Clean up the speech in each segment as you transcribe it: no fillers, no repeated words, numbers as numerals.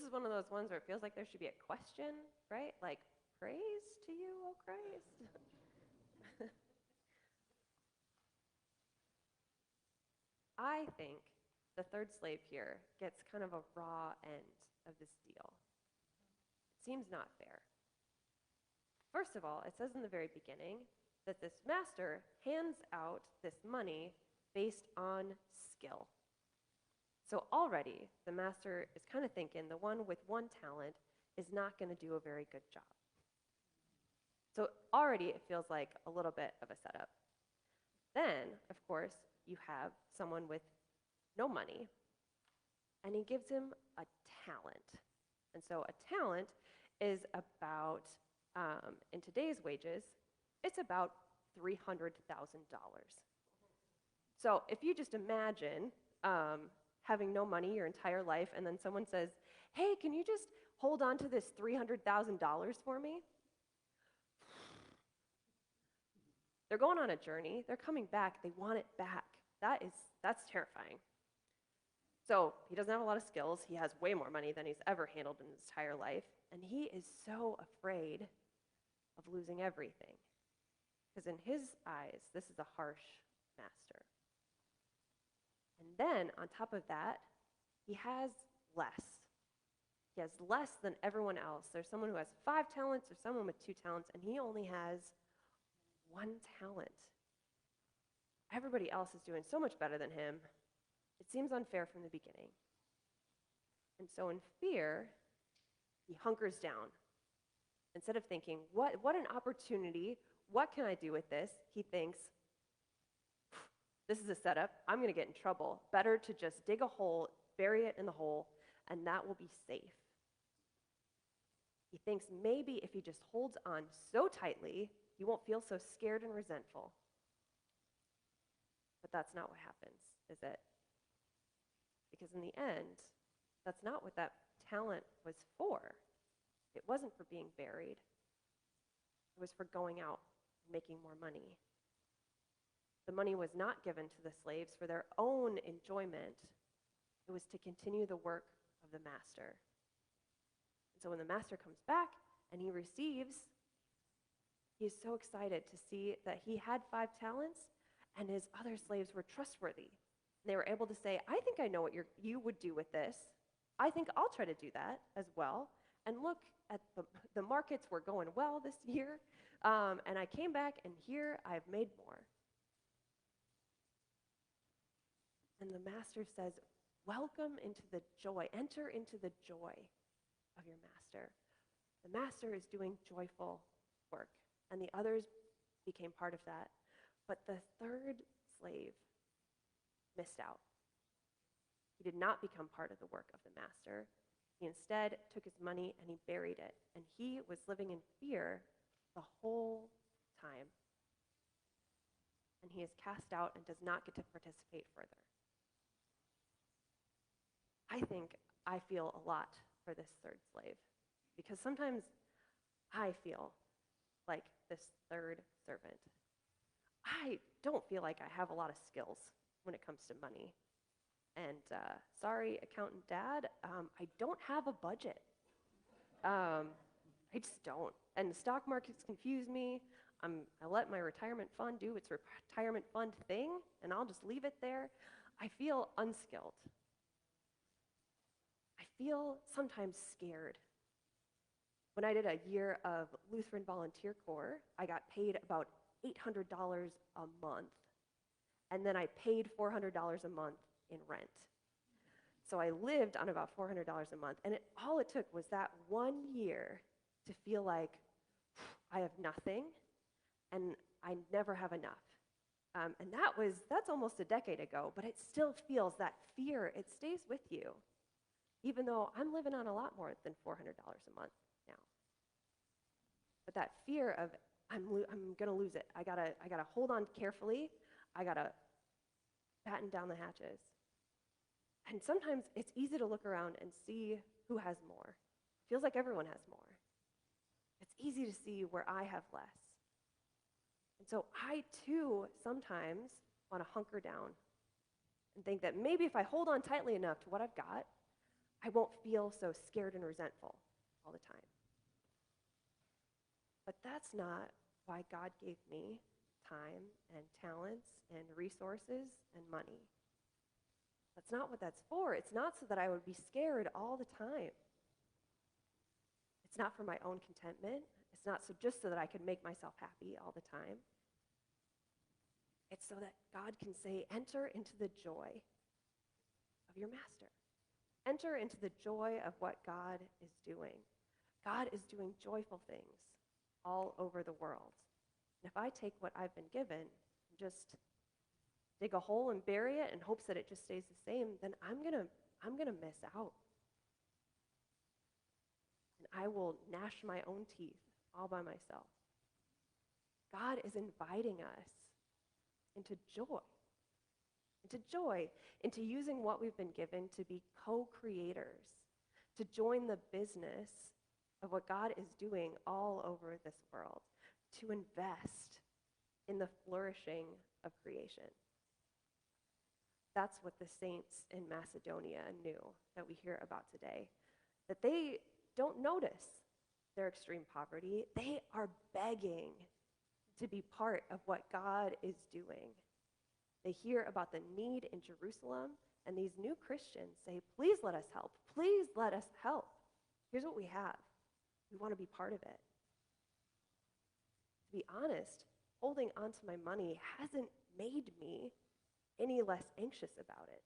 is one of those ones where it feels like there should be a question, right? Like, praise to you, O Christ. I think the third slave here gets kind of a raw end of this deal. It seems not fair. First of all, it says in the very beginning that this master hands out this money based on skill. So already the master is kind of thinking the one with one talent is not going to do a very good job. So already it feels like a little bit of a setup. Then, of course, you have someone with no money, and he gives him a talent. And so a talent is about, in today's wages, it's about $300,000. So if you just imagine having no money your entire life, and then someone says, hey, can you just hold on to this $300,000 for me? They're going on a journey. They're coming back. They want it back. That's terrifying. So he doesn't have a lot of skills. He has way more money than he's ever handled in his entire life. And he is so afraid of losing everything. Because in his eyes, this is a harsh master. And then on top of that, he has less. He has less than everyone else. There's someone who has 5 talents or someone with 2 talents, and he only has 1 talent. Everybody else is doing so much better than him. It seems unfair from the beginning. And so in fear, he hunkers down. Instead of thinking, what an opportunity, what can I do with this? He thinks, this is a setup, I'm going to get in trouble. Better to just dig a hole, bury it in the hole, and that will be safe. He thinks maybe if he just holds on so tightly, he won't feel so scared and resentful. But that's not what happens, is it? Because in the end, that's not what that talent was for. It wasn't for being buried. It was for going out and making more money. The money was not given to the slaves for their own enjoyment. It was to continue the work of the master. And so when the master comes back and he receives, he is so excited to see that he had 5 talents and his other slaves were trustworthy. And they were able to say, I think I know what you would do with this. I think I'll try to do that as well. And look at the markets were going well this year. And I came back and here I've made more. And the master says, welcome into the joy. Enter into the joy of your master. The master is doing joyful work. And the others became part of that. But the third slave missed out. He did not become part of the work of the master. He instead took his money and he buried it. And he was living in fear the whole time. And he is cast out and does not get to participate further. I think I feel a lot for this third slave. Because sometimes I feel like this third servant. I don't feel like I have a lot of skills when it comes to money. And sorry, accountant dad, I don't have a budget. I just don't. And the stock markets confuse me. I let my retirement fund do its retirement fund thing, and I'll just leave it there. I feel unskilled. I feel sometimes scared. When I did a year of Lutheran Volunteer Corps, I got paid about $800 a month. And then I paid $400 a month in rent. So I lived on about $400 a month. And all it took was that 1 year to feel like I have nothing and I never have enough. And that's almost a decade ago, but it still feels that fear, it stays with you. Even though I'm living on a lot more than $400 a month now. But that fear of I'm gonna lose it. I gotta hold on carefully. I gotta batten down the hatches. And sometimes it's easy to look around and see who has more. Feels like everyone has more. It's easy to see where I have less. And so I too sometimes want to hunker down and think that maybe if I hold on tightly enough to what I've got, I won't feel so scared and resentful all the time. But that's not why God gave me time and talents and resources and money. That's not what that's for. It's not so that I would be scared all the time. It's not for my own contentment. It's not just so that I could make myself happy all the time. It's so that God can say, enter into the joy of your master. Enter into the joy of what God is doing. God is doing joyful things all over the world. And if I take what I've been given and just dig a hole and bury it in hopes that it just stays the same, then I'm gonna miss out. And I will gnash my own teeth all by myself. God is inviting us into joy, into using what we've been given to be co-creators, to join the business of what God is doing all over this world, to invest in the flourishing of creation. That's what the saints in Macedonia knew that we hear about today, that they don't notice their extreme poverty. They are begging to be part of what God is doing. They hear about the need in Jerusalem, and these new Christians say, please let us help. Please let us help. Here's what we have. We want to be part of it. To be honest, holding on to my money hasn't made me any less anxious about it,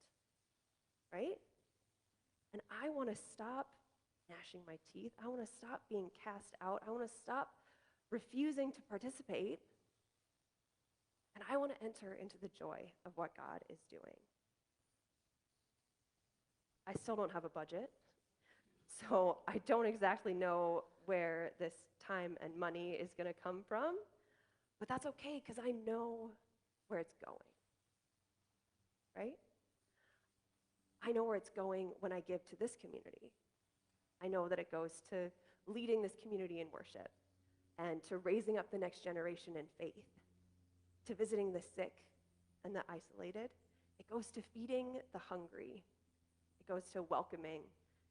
right? And I want to stop gnashing my teeth. I want to stop being cast out. I want to stop refusing to participate. And I want to enter into the joy of what God is doing. I still don't have a budget, so I don't exactly know where this time and money is going to come from, but that's okay because I know where it's going, right? I know where it's going when I give to this community. I know that it goes to leading this community in worship and to raising up the next generation in faith, to visiting the sick and the isolated. It goes to feeding the hungry. It goes to welcoming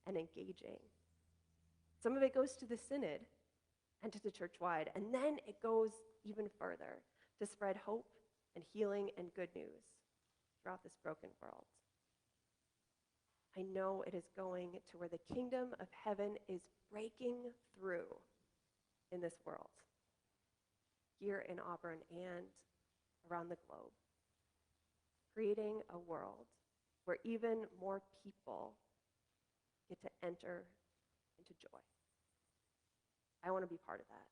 and engaging. Some of it goes to the synod and to the church-wide, and then it goes even further to spread hope and healing and good news throughout this broken world. I know it is going to where the kingdom of heaven is breaking through in this world, here in Auburn and around the globe, creating a world where even more people get to enter into joy. I want to be part of that,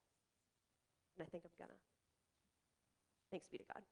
and I think I'm gonna. Thanks be to God.